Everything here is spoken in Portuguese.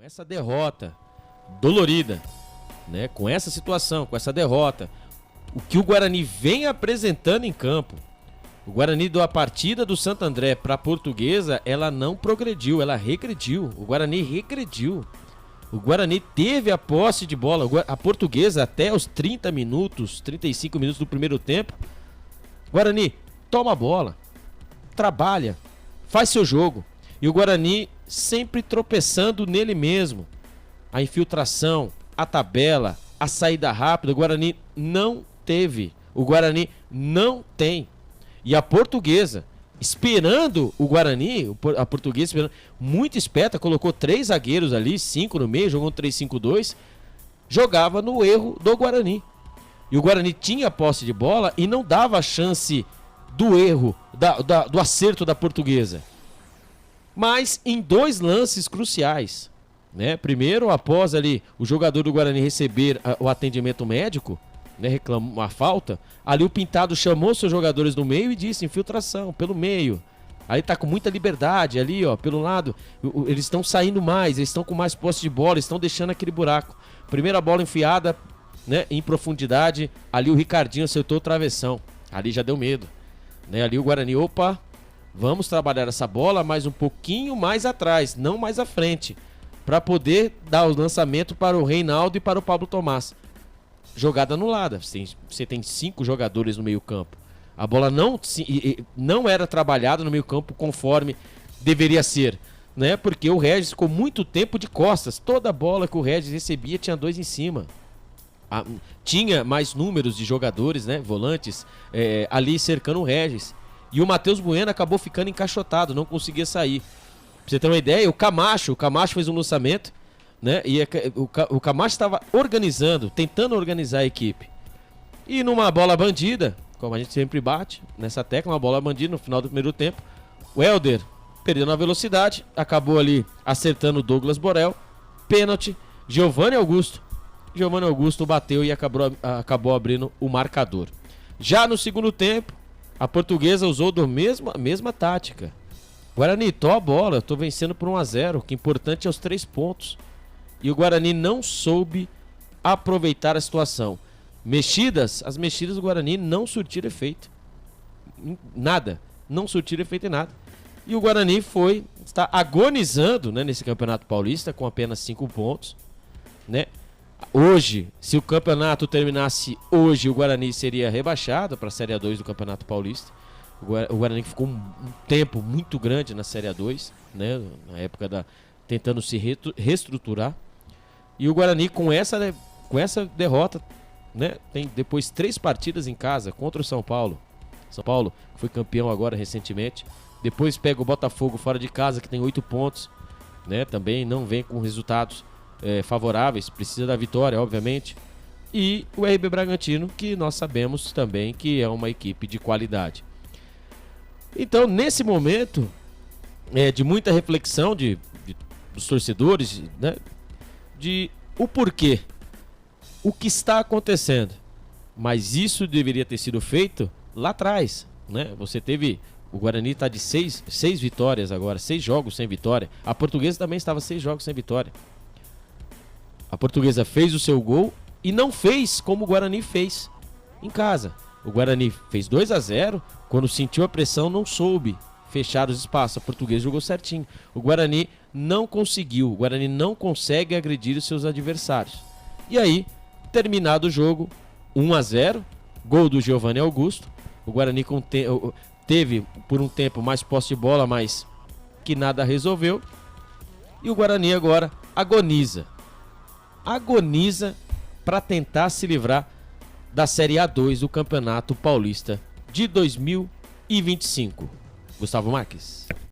essa derrota dolorida, né? Com essa situação, com essa derrota, o que o Guarani vem apresentando em campo, o Guarani da partida do Santo André para a Portuguesa, ela não progrediu, ela regrediu. O Guarani regrediu. O Guarani teve a posse de bola. A Portuguesa até os 30 minutos, 35 minutos do primeiro tempo. Guarani, toma a bola, trabalha, faz seu jogo. E o Guarani sempre tropeçando nele mesmo. A infiltração, a tabela, a saída rápida, o Guarani não teve. O Guarani não tem. E a Portuguesa, esperando o Guarani, a Portuguesa esperando, muito esperta, colocou 3 zagueiros ali, 5 no meio, jogou um 3-5-2, jogava no erro do Guarani. E o Guarani tinha posse de bola e não dava a chance do erro, do acerto da Portuguesa. Mas em 2 lances cruciais, né? Primeiro, após ali o jogador do Guarani receber o atendimento médico, né, reclamou uma falta, ali o Pintado chamou seus jogadores no meio e disse: infiltração pelo meio. Aí tá com muita liberdade ali, ó, pelo lado, eles estão saindo mais, eles estão com mais posse de bola, estão deixando aquele buraco. Primeira bola enfiada, né, em profundidade, ali o Ricardinho acertou o travessão, ali já deu medo, né? Ali o Guarani, opa, vamos trabalhar essa bola mais um pouquinho mais atrás, não mais à frente, para poder dar o lançamento para o Reinaldo e para o Pablo Tomás. Jogada anulada. Você tem 5 jogadores no meio campo. A bola não era trabalhada no meio campo conforme deveria ser, né? Porque o Regis ficou muito tempo de costas. Toda bola que o Regis recebia tinha 2 em cima. Tinha mais números de jogadores, né? Volantes ali cercando o Regis. E o Matheus Bueno acabou ficando encaixotado, não conseguia sair. Pra você ter uma ideia, o Camacho fez um lançamento, né? E o Camacho estava organizando, tentando organizar a equipe. E numa bola bandida, como a gente sempre bate nessa tecla, uma bola bandida no final do primeiro tempo, o Helder perdeu na velocidade, acabou ali acertando o Douglas Borel, pênalti, Giovanni Augusto bateu e acabou abrindo o marcador. Já no segundo tempo, a Portuguesa usou a mesma tática. Guarani, tô a bola, eu tô vencendo por 1-0, o que é importante é os 3 pontos. E o Guarani não soube aproveitar a situação. As mexidas do Guarani não surtiram efeito. Nada. Não surtiram efeito em nada. E o Guarani está agonizando, né, nesse Campeonato Paulista com apenas 5 pontos. Né? Hoje, se o campeonato terminasse hoje, o Guarani seria rebaixado para a Série A2 do Campeonato Paulista. O Guarani ficou um tempo muito grande na Série A2, né, na época tentando se reestruturar. E o Guarani com essa derrota, né, tem depois 3 partidas em casa contra o São Paulo. São Paulo que foi campeão agora recentemente. Depois pega o Botafogo fora de casa, que tem 8 pontos, né, também não vem com resultados favoráveis, precisa da vitória, obviamente. E o RB Bragantino, que nós sabemos também que é uma equipe de qualidade. Então, nesse momento de muita reflexão dos torcedores, né, de o porquê, o que está acontecendo. Mas isso deveria ter sido feito lá atrás, né? O Guarani está de 6 vitórias agora, 6 jogos sem vitória. A Portuguesa também estava 6 jogos sem vitória. A Portuguesa fez o seu gol e não fez como o Guarani fez em casa. O Guarani fez 2-0, quando sentiu a pressão não soube fechar os espaços. A Portuguesa jogou certinho. O Guarani não conseguiu, o Guarani não consegue agredir os seus adversários. E aí, terminado o jogo, 1-0, gol do Giovanni Augusto. O Guarani teve por um tempo mais posse de bola, mas que nada resolveu. E o Guarani agora agoniza para tentar se livrar da Série A2 do Campeonato Paulista de 2025. Gustavo Marques.